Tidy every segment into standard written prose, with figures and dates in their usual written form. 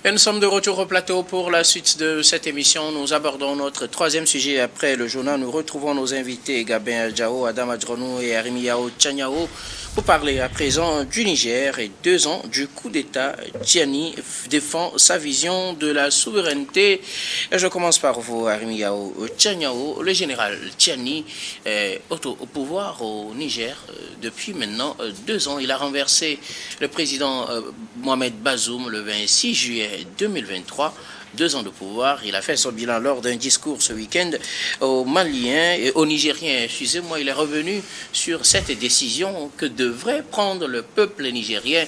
Et nous sommes de retour au plateau pour la suite de cette émission. Nous abordons notre troisième sujet après le journal. Nous retrouvons nos invités Gabin Adjao, Adam Adjronou et Arimiao Tchaniao pour parler à présent du Niger et 2 ans du coup d'État. Tiani défend sa vision de la souveraineté. Et je commence par vous, Arimiao Tchaniao. Le général Tiani est au pouvoir au Niger depuis maintenant 2 ans. Il a renversé le président Mohamed Bazoum le 26 juillet 2023. 2 ans de pouvoir. Il a fait son bilan lors d'un discours ce week-end aux Maliens et aux Nigériens. Excusez-moi, il est revenu sur cette décision que devrait prendre le peuple nigérien,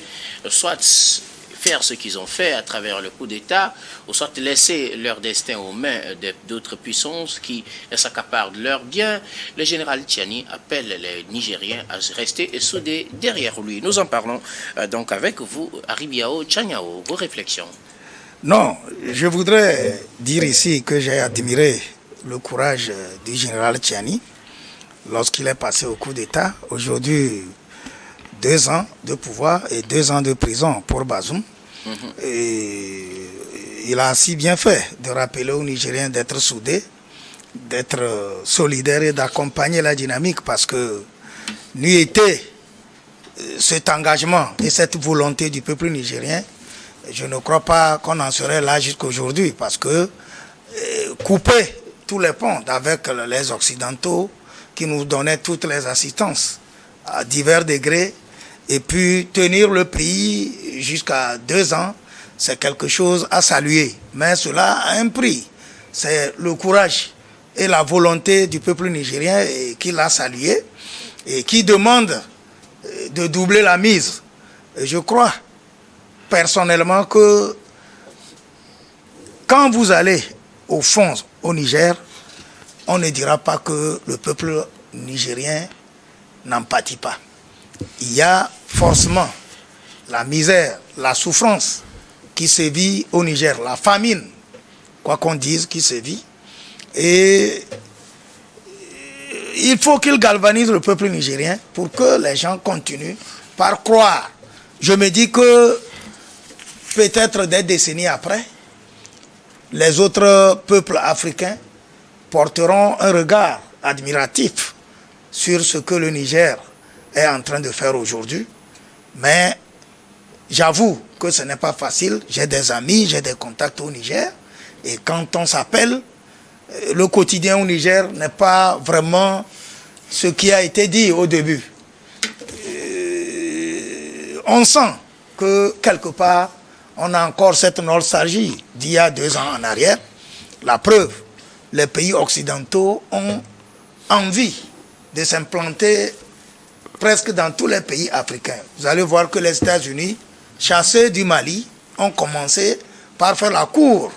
soit faire ce qu'ils ont fait à travers le coup d'État, ou soit laisser leur destin aux mains d'autres puissances qui s'accaparent de leurs biens. Le général Tiani appelle les Nigériens à rester soudés derrière lui. Nous en parlons donc avec vous, Arimiao Tchaniao. Vos réflexions. Non, je voudrais dire ici que j'ai admiré le courage du général Tiani lorsqu'il est passé au coup d'État. Aujourd'hui, 2 ans de pouvoir et 2 ans de prison pour Bazoum. Et il a si bien fait de rappeler aux Nigériens d'être soudés, d'être solidaires et d'accompagner la dynamique, parce que n'eût été cet engagement et cette volonté du peuple nigérien, je ne crois pas qu'on en serait là jusqu'aujourd'hui, parce que couper tous les ponts avec les Occidentaux qui nous donnaient toutes les assistances à divers degrés, et puis tenir le pays jusqu'à 2 ans, c'est quelque chose à saluer. Mais cela a un prix. C'est le courage et la volonté du peuple nigérien qui l'a salué et qui demande de doubler la mise. Et je crois personnellement que quand vous allez au fond au Niger, on ne dira pas que le peuple nigérien n'en pâtit pas. Il y a forcément la misère, la souffrance qui sévit au Niger, la famine, quoi qu'on dise, qui sévit. Et il faut qu'il galvanise le peuple nigérien pour que les gens continuent par croire. Je me dis que peut-être des décennies après, les autres peuples africains porteront un regard admiratif sur ce que le Niger est en train de faire aujourd'hui. Mais j'avoue que ce n'est pas facile. J'ai des amis, j'ai des contacts au Niger. Et quand on s'appelle, le quotidien au Niger n'est pas vraiment ce qui a été dit au début. On sent que quelque part, on a encore cette nostalgie d'il y a 2 ans en arrière. La preuve, les pays occidentaux ont envie de s'implanter presque dans tous les pays africains. Vous allez voir que les États-Unis, chassés du Mali, ont commencé par faire la cour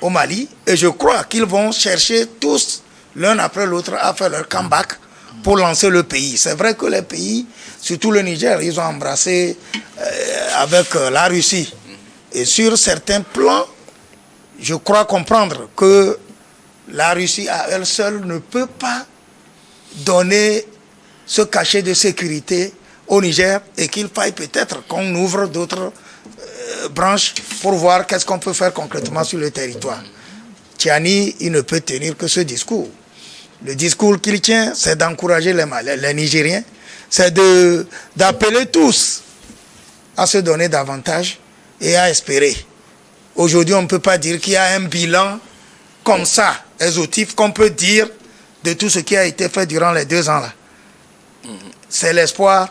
au Mali. Et je crois qu'ils vont chercher tous, l'un après l'autre, à faire leur comeback pour lancer le pays. C'est vrai que les pays, surtout le Niger, ils ont embrassé avec la Russie. Et sur certains plans, je crois comprendre que la Russie à elle seule ne peut pas donner ce cachet de sécurité au Niger, et qu'il faille peut-être qu'on ouvre d'autres branches pour voir qu'est-ce qu'on peut faire concrètement sur le territoire. Tiani, il ne peut tenir que ce discours. Le discours qu'il tient, c'est d'encourager les Nigériens, c'est d'appeler tous à se donner davantage et à espérer. Aujourd'hui, on ne peut pas dire qu'il y a un bilan comme ça, exhaustif, qu'on peut dire de tout ce qui a été fait durant les 2 ans là. C'est l'espoir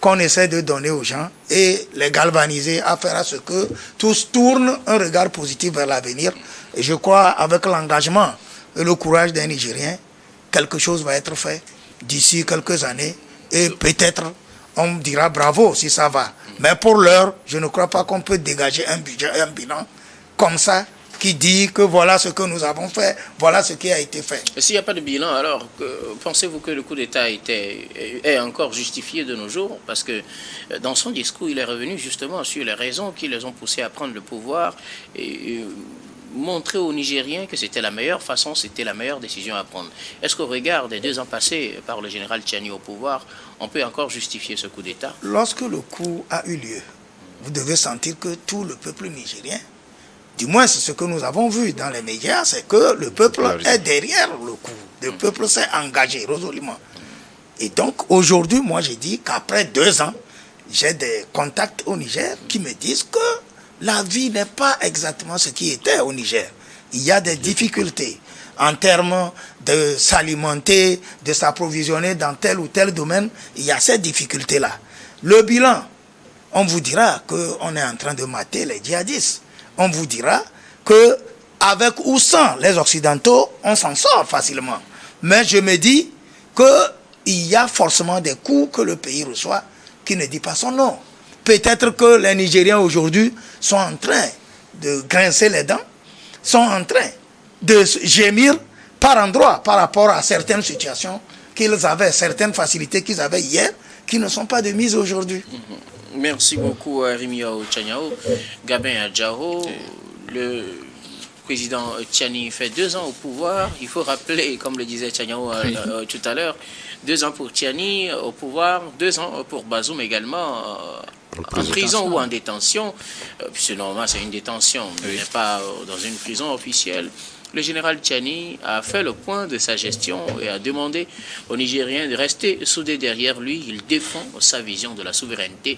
qu'on essaie de donner aux gens et les galvaniser à faire à ce que tous tournent un regard positif vers l'avenir. Et je crois, avec l'engagement et le courage des Nigériens, quelque chose va être fait d'ici quelques années. Et peut-être, on dira bravo si ça va. Mais pour l'heure, je ne crois pas qu'on peut dégager un budget, un bilan comme ça, qui dit que voilà ce que nous avons fait, voilà ce qui a été fait. S'il n'y a pas de bilan, alors pensez-vous que le coup d'État est encore justifié de nos jours? Parce que dans son discours, il est revenu justement sur les raisons qui les ont poussés à prendre le pouvoir et montrer aux Nigériens que c'était la meilleure façon, c'était la meilleure décision à prendre. Est-ce qu'au regard des 2 ans passés par le général Tiani au pouvoir, on peut encore justifier ce coup d'État? Lorsque le coup a eu lieu, vous devez sentir que tout le peuple nigérien Du moins, ce que nous avons vu dans les médias, c'est que le peuple est derrière le coup. Le peuple s'est engagé résolument. Et donc, aujourd'hui, moi, j'ai dit qu'après 2 ans, j'ai des contacts au Niger qui me disent que la vie n'est pas exactement ce qui était au Niger. Il y a des difficultés en termes de s'alimenter, de s'approvisionner dans tel ou tel domaine. Il y a ces difficultés-là. Le bilan, on vous dira qu'on est en train de mater les djihadistes. On vous dira que avec ou sans les Occidentaux, on s'en sort facilement. Mais je me dis qu'il y a forcément des coups que le pays reçoit qui ne dit pas son nom. Peut-être que les Nigériens aujourd'hui sont en train de grincer les dents, sont en train de gémir par endroits par rapport à certaines situations qu'ils avaient, certaines facilités qu'ils avaient hier, qui ne sont pas de mise aujourd'hui. Merci beaucoup à Arimi Yao Tchaniaou. Gabin Adjao, le président Tiani fait 2 ans au pouvoir. Il faut rappeler, comme le disait Tchaniaou tout à l'heure, 2 ans pour Tiani au pouvoir, 2 ans pour Bazoum également en prison ou en détention. Puisque normalement c'est une détention, mais pas dans une prison officielle. Le général Tiani a fait le point de sa gestion et a demandé aux Nigériens de rester soudés derrière lui. Il défend sa vision de la souveraineté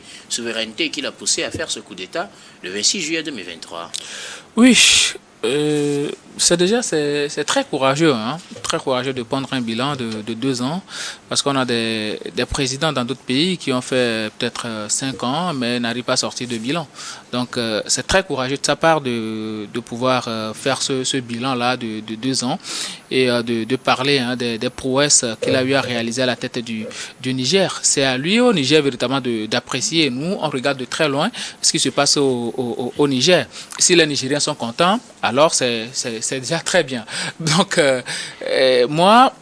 qui l'a poussé à faire ce coup d'État le 26 juillet 2023. Oui, c'est très courageux, hein, très courageux de prendre un bilan de 2 ans, parce qu'on a des présidents dans d'autres pays qui ont fait peut-être 5 ans, mais n'arrivent pas à sortir de bilan. Donc c'est très courageux de sa part de pouvoir faire ce bilan-là de 2 ans et de parler des prouesses qu'il a eu à réaliser à la tête du Niger. C'est à lui, au Niger, véritablement d'apprécier. Nous, on regarde de très loin ce qui se passe au Niger. Si les Nigériens sont contents, alors c'est déjà très bien. Donc, moi,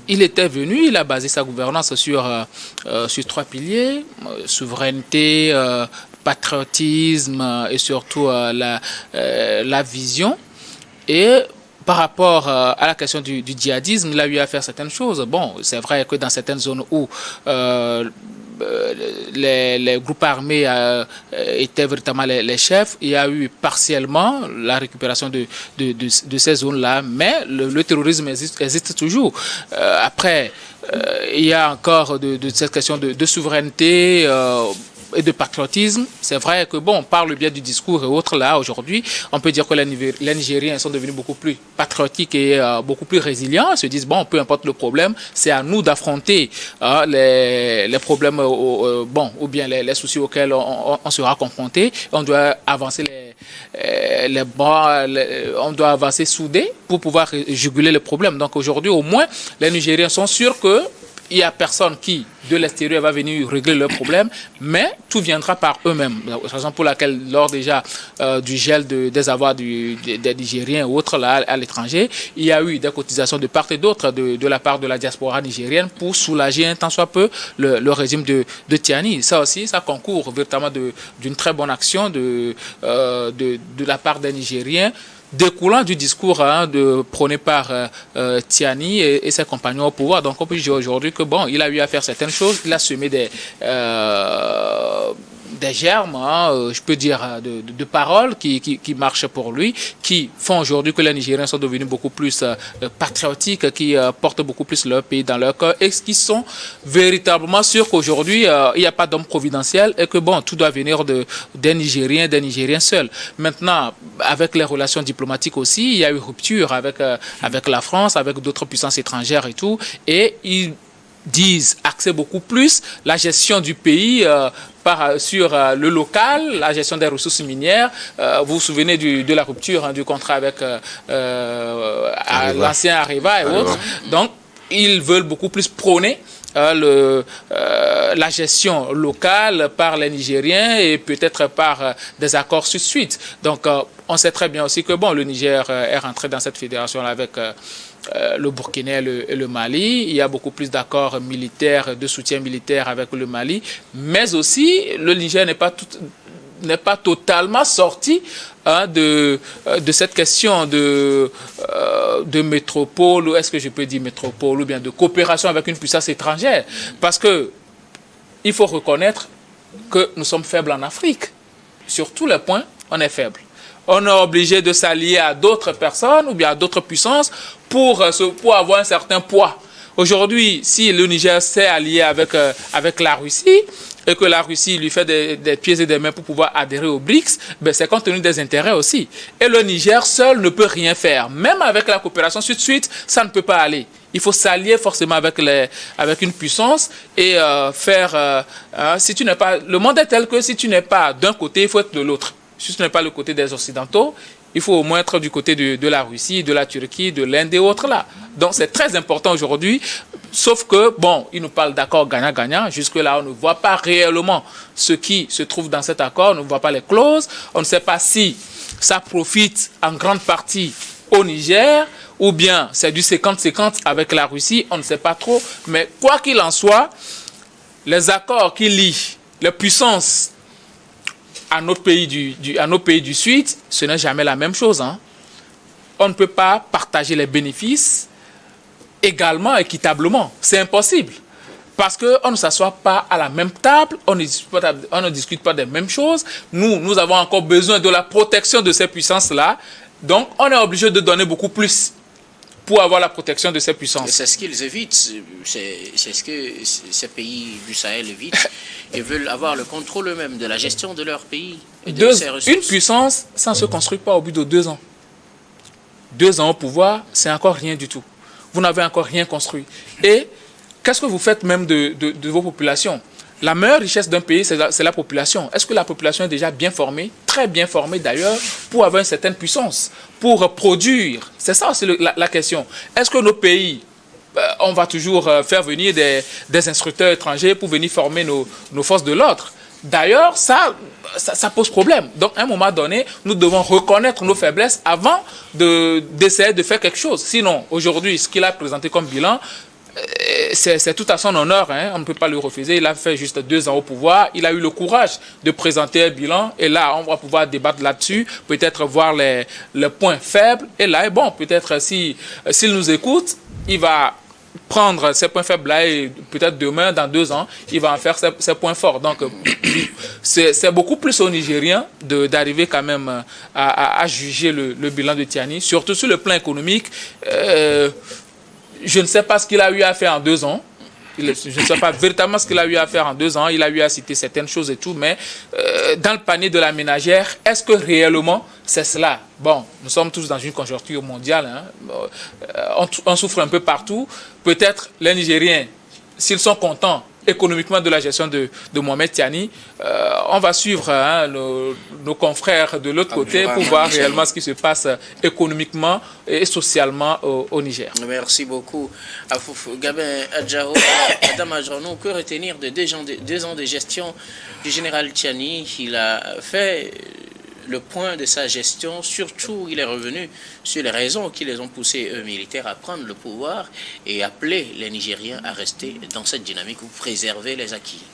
il était venu, il a basé sa gouvernance sur 3 piliers, souveraineté, patriotisme et surtout la vision. Et par rapport à la question du djihadisme, il a eu à faire certaines choses. Bon, c'est vrai que dans certaines zones où les groupes armés étaient véritablement les chefs, il y a eu partiellement la récupération de ces zones-là, mais le terrorisme existe toujours. Après, il y a encore de cette question de souveraineté et de patriotisme. C'est vrai que, bon, par le biais du discours et autres, là, aujourd'hui, on peut dire que les Nigériens sont devenus beaucoup plus patriotiques et beaucoup plus résilients. Ils se disent, bon, peu importe le problème, c'est à nous d'affronter les problèmes, ou bien les soucis auxquels on sera confronté. On doit avancer on doit avancer soudés pour pouvoir juguler les problèmes. Donc aujourd'hui, au moins, les Nigériens sont sûrs que il n'y a personne qui, de l'extérieur, va venir régler leurs problèmes, mais tout viendra par eux-mêmes. La raison pour laquelle, lors déjà du gel des avoirs des Nigériens ou autres là, à l'étranger, il y a eu des cotisations de part et d'autre de la part de la diaspora nigérienne pour soulager un tant soit peu le régime de Tiani. Ça aussi, ça concourt véritablement d'une très bonne action de la part des Nigériens, découlant du discours prôné par Tiani et ses compagnons au pouvoir. Donc on peut dire aujourd'hui que bon, il a eu à faire certaines choses, il a semé des germes, je peux dire, de paroles qui marchent pour lui, qui font aujourd'hui que les Nigériens sont devenus beaucoup plus patriotiques, qui portent beaucoup plus leur pays dans leur cœur et qui sont véritablement sûrs qu'aujourd'hui, il n'y a pas d'homme providentiel et que bon, tout doit venir des Nigériens seuls. Maintenant, avec les relations diplomatiques aussi, il y a eu rupture avec la France, avec d'autres puissances étrangères et tout, et ils disent axer beaucoup plus la gestion du pays sur le local, la gestion des ressources minières. Vous vous souvenez de la rupture du contrat avec l'ancien Areva et autres. Donc, ils veulent beaucoup plus prôner la gestion locale par les Nigériens et peut-être par des accords suite. Donc, on sait très bien aussi que bon, le Niger est rentré dans cette fédération-là avec le Burkina et le Mali. Il y a beaucoup plus d'accords militaires, de soutien militaire avec le Mali, mais aussi le Niger n'est pas totalement sorti de cette question de métropole, ou est-ce que je peux dire métropole, ou bien de coopération avec une puissance étrangère. Parce que il faut reconnaître que nous sommes faibles en Afrique. Sur tous les points, on est faible. on est obligé de s'allier à d'autres personnes ou bien à d'autres puissances pour avoir un certain poids. Aujourd'hui, si le Niger s'est allié avec la Russie et que la Russie lui fait des pieds et des mains pour pouvoir adhérer aux BRICS, ben c'est compte tenu des intérêts aussi. Et le Niger seul ne peut rien faire. Même avec la coopération Sud-Sud, ça ne peut pas aller. Il faut s'allier forcément avec une puissance et si tu n'es pas, le monde est tel que si tu n'es pas d'un côté, il faut être de l'autre. Si tu n'es pas le côté des Occidentaux, il faut au moins être du côté de la Russie, de la Turquie, de l'Inde et autres là. Donc c'est très important aujourd'hui, sauf que, bon, ils nous parlent d'accord gagnant-gagnant. Jusque-là, on ne voit pas réellement ce qui se trouve dans cet accord, on ne voit pas les clauses. On ne sait pas si ça profite en grande partie au Niger ou bien c'est du 50-50 avec la Russie, on ne sait pas trop. Mais quoi qu'il en soit, les accords qui lient les puissances à nos pays du Sud, ce n'est jamais la même chose. Hein. On ne peut pas partager les bénéfices également, équitablement. C'est impossible. Parce qu'on ne s'assoit pas à la même table, on ne discute pas des mêmes choses. Nous avons encore besoin de la protection de ces puissances-là. Donc, on est obligé de donner beaucoup plus pour avoir la protection de ces puissances. C'est ce qu'ils évitent, c'est ce que ces pays du Sahel évitent. Ils veulent avoir le contrôle eux-mêmes de la gestion de leur pays et de ses ressources. Une puissance, ça ne se construit pas au bout de 2 ans. 2 ans au pouvoir, c'est encore rien du tout. Vous n'avez encore rien construit. Et qu'est-ce que vous faites même de vos populations? La meilleure richesse d'un pays, c'est la population. Est-ce que la population est déjà bien formée, très bien formée d'ailleurs, pour avoir une certaine puissance, pour produire? C'est ça aussi la question. Est-ce que nos pays, on va toujours faire venir des instructeurs étrangers pour venir former nos forces de l'ordre? D'ailleurs, ça pose problème. Donc, à un moment donné, nous devons reconnaître nos faiblesses avant d'essayer de faire quelque chose. Sinon, aujourd'hui, ce qu'il a présenté comme bilan, c'est tout à son honneur, hein. On ne peut pas le refuser. Il a fait juste 2 ans au pouvoir. Il a eu le courage de présenter un bilan. Et là, on va pouvoir débattre là-dessus, peut-être voir les points faibles. Et là, bon, peut-être s'il nous écoute, il va prendre ces points faibles-là et peut-être demain, dans 2 ans, il va en faire ses points forts. Donc, c'est beaucoup plus aux Nigériens d'arriver quand même à juger le bilan de Tiani, surtout sur le plan économique. Je ne sais pas ce qu'il a eu à faire en 2 ans. Je ne sais pas véritablement ce qu'il a eu à faire en 2 ans. Il a eu à citer certaines choses et tout. Mais dans le panier de la ménagère, est-ce que réellement c'est cela? Bon, nous sommes tous dans une conjoncture mondiale. Hein. On souffre un peu partout. Peut-être les Nigériens, s'ils sont contents économiquement de la gestion de Mohamed Tiani, on va suivre nos confrères de l'autre côté pour voir réellement ce qui se passe économiquement et socialement au Niger. Merci beaucoup. Gabin Adjao, Madame Adjao, que retenir de 2 ans de gestion du général Tiani? Il a fait le point de sa gestion, surtout il est revenu sur les raisons qui les ont poussés, eux, militaires, à prendre le pouvoir et appeler les Nigériens à rester dans cette dynamique où préserver les acquis.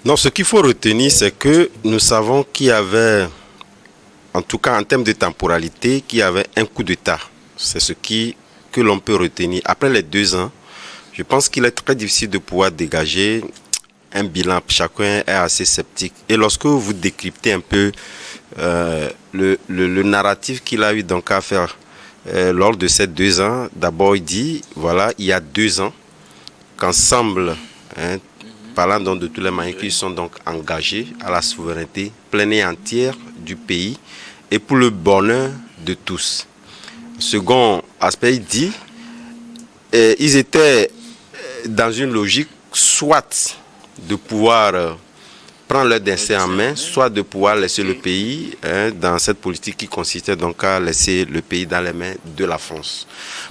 Non, ce qu'il faut retenir, c'est que nous savons qu'il y avait, en tout cas en termes de temporalité, qu'il y avait un coup d'État. C'est ce que l'on peut retenir. Après les 2 ans, je pense qu'il est très difficile de pouvoir dégager un bilan. Chacun est assez sceptique. Et lorsque vous décryptez un peu le narratif qu'il a eu donc à faire lors de ces 2 ans, d'abord il dit, voilà, il y a 2 ans qu'ensemble, parlant donc de tous les moyens qui sont donc engagés à la souveraineté pleine et entière du pays et pour le bonheur de tous. Second aspect, il dit, ils étaient dans une logique soit de pouvoir prendre leur destin en main, soit de pouvoir laisser le pays dans cette politique qui consistait donc à laisser le pays dans les mains de la France.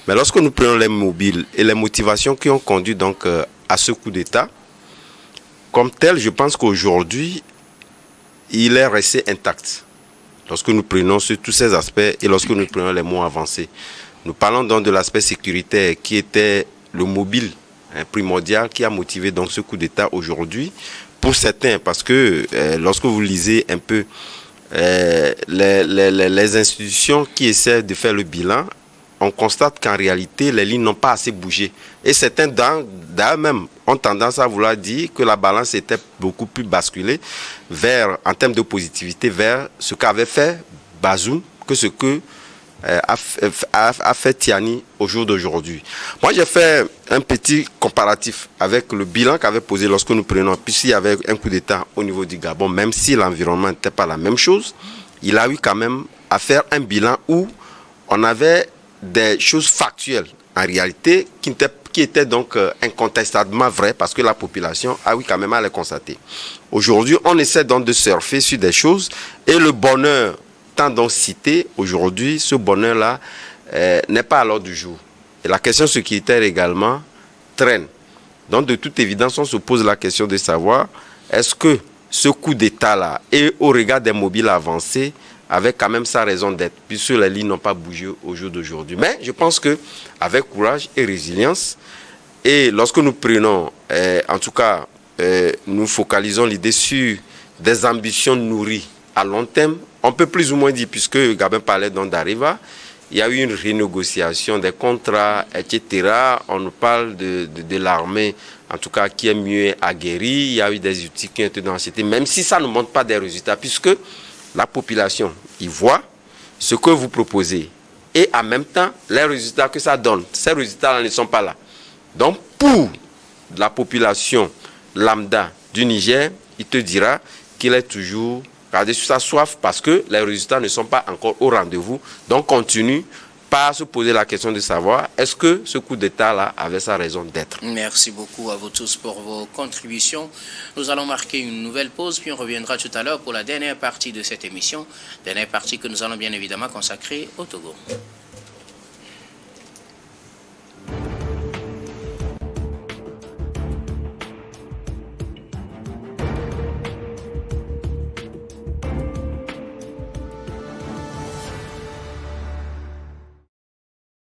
Mais lorsque nous prenons les mobiles et les motivations qui ont conduit donc à ce coup d'État, comme tel, je pense qu'aujourd'hui, il est resté intact. Lorsque nous prenons sur tous ces aspects et lorsque nous prenons les mots avancés, nous parlons donc de l'aspect sécuritaire qui était le mobile primordial qui a motivé donc ce coup d'État aujourd'hui. Pour certains, parce que lorsque vous lisez un peu les institutions qui essaient de faire le bilan, on constate qu'en réalité, les lignes n'ont pas assez bougé. Et certains d'ailleurs même ont tendance à vouloir dire que la balance était beaucoup plus basculée vers, en termes de positivité, vers ce qu'avait fait Bazoum que ce que a fait Tiani au jour d'aujourd'hui. Moi, j'ai fait un petit comparatif avec le bilan qu'avait posé lorsque nous prenons, puisqu'il y avait un coup d'État au niveau du Gabon, même si l'environnement n'était pas la même chose, il a eu quand même à faire un bilan où on avait des choses factuelles, en réalité, qui étaient donc incontestablement vraies, parce que la population a eu quand même à les constater. Aujourd'hui, on essaie donc de surfer sur des choses, et le bonheur donc cité aujourd'hui, ce bonheur-là n'est pas à l'ordre du jour. Et la question sécuritaire également traîne. Donc de toute évidence, on se pose la question de savoir est-ce que ce coup d'État-là, et au regard des mobiles avancés, avait quand même sa raison d'être, puisque les lignes n'ont pas bougé au jour d'aujourd'hui. Mais je pense qu'avec courage et résilience, et lorsque nous prenons, en tout cas, nous focalisons l'idée sur des ambitions nourries à long terme, on peut plus ou moins dire, puisque Gabin parlait d'Arriva, il y a eu une renégociation des contrats, etc. On nous parle de l'armée, en tout cas, qui est mieux aguerrie. Il y a eu des outils qui ont été dans cette, même si ça ne montre pas des résultats, puisque la population y voit ce que vous proposez et en même temps, les résultats que ça donne. Ces résultats-là ne sont pas là. Donc, pour la population lambda du Niger, il te dira qu'il est toujours regardez sur sa soif parce que les résultats ne sont pas encore au rendez-vous. Donc, continue par se poser la question de savoir est-ce que ce coup d'État-là avait sa raison d'être. Merci beaucoup à vous tous pour vos contributions. Nous allons marquer une nouvelle pause, puis on reviendra tout à l'heure pour la dernière partie de cette émission. Dernière partie que nous allons bien évidemment consacrer au Togo.